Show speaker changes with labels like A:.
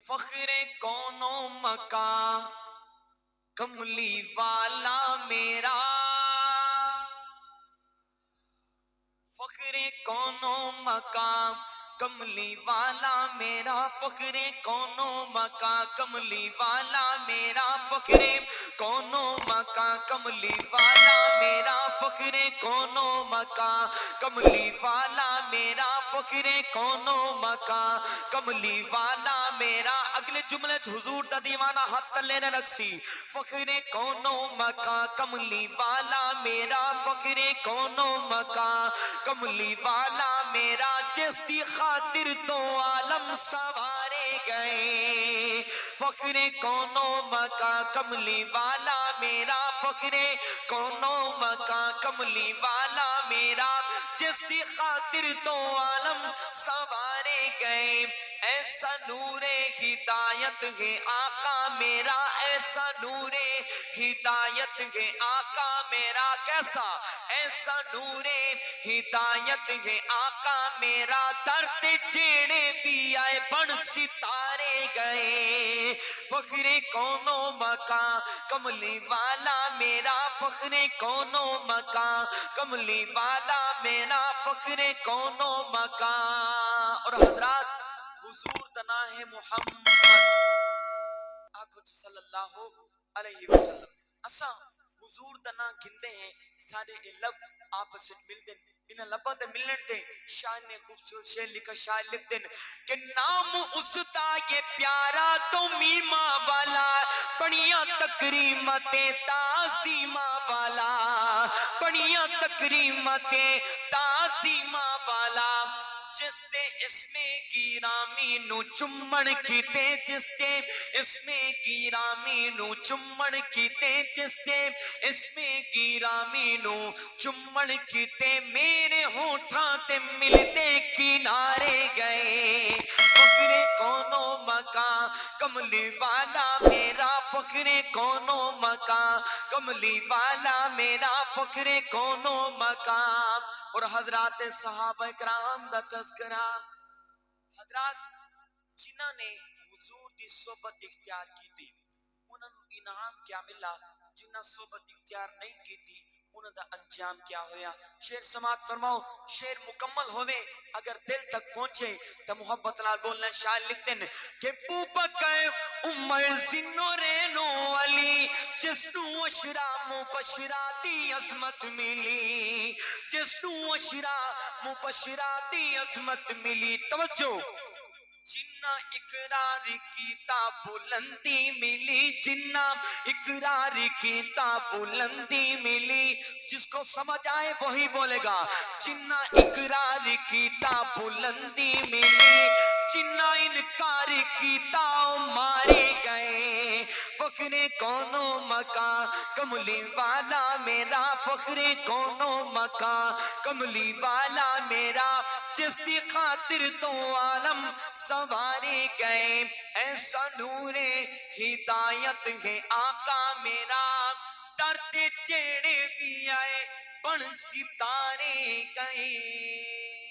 A: فخر کونو مکان کملی والا میرا، فخر کونو مقام کملی والا میرا، فخر کونو مقام کملی والا میرا، فخر کونو مقام کملی والا میرا، فخر کونو مقام کملی والا میرا، فخر کونو مقام کملی والا میرا۔ اگلے جملے حضور دا دیوانہ ہاتھ تلے نے رکھسی، فخر کونو مقام کملی والا میرا، فخر کونو مقام کملی والا میرا، جس دی خاطر تو عالم سوارے گئے، فخر کونو مقام کملی والا میرا، فخر کونو مقام کملی والا میرا، جس دی خاطر تو عالم سوارے گئے۔ ایسا نور ہدایت ہے آقا میرا، ایسا نور ہدایت ہے آقا میرا، کیسا ایسا نور ہدایت ہے آقا میرا، درد چیڑے بھی آئے بن ستارے گئے، فخر کونو مقام کملی والا میرا، فخر کونو مقام کملی والا میرا، فخر کونو مقام۔ اور حضرات حضور تناہ محمد آقا صلی اللہ علیہ وسلم اساں حضور تناہ گھندے ہیں، سارے لب آپس مل دیں، انہیں لبا دے ملن دیں، شاعر نے خوبصورت شعر لکھا، شاعر لکھ دیں کہ نام اس دا یہ پیارا تو میمہ والا، بڑیاں تکریمتیں تعظیمہ والا، بڑیاں تکریمتیں تعظیمہ والا، جس تے اسم گرامی نو چمڑ کیتے، جس تے اسم گرامی نو چمڑ کیتے، جس تے اسم گرامی نو چمڑ کیتے، میرے ہونٹاں تے ملتے کنارے گئے، فخر کونو مقام کملی والا میرا، فخر کونو مقام کملی والا میرا، فخر کونو مقام۔ اور حضرات صحابہ کرام دا تذکرہ، حضرات جنہاں نے حضور دی صحبت اختیار کی تھی انہوں نے انعام کیا ملا، جنہاں صحبت اختیار نہیں کی تھی انہوں دا انجام کیا ہویا۔ شعر سماعت فرماؤ، شعر مکمل ہوئے اگر دل تک پہنچے تو محبت لال بولنا، شاعر لکھتے ہیں کہ بو بکر عمر زنورین علی، جس نو اشرا مبشراتی عظمت ملی، جس نو اشرا مبشراتی عظمت ملی، توجہ، جنہ اقرار کیتا بلندی ملی، جنہ اقرار کیتا بلندی ملی، جس کو سمجھ آئے وہی بولے گا، جنہ اقرار کیتا بلندی ملی، جنہ انکار کیتا مارے گئے، فخر کونو مقام کملی والا میرا، فخر کونو مقام کملی والا میرا، جس دی خاطر تو عالم سوارے گئے، ایسا نور ہدایت ہے آقا میرا، درد چیڑے بھی آئے بن ستارے گئے۔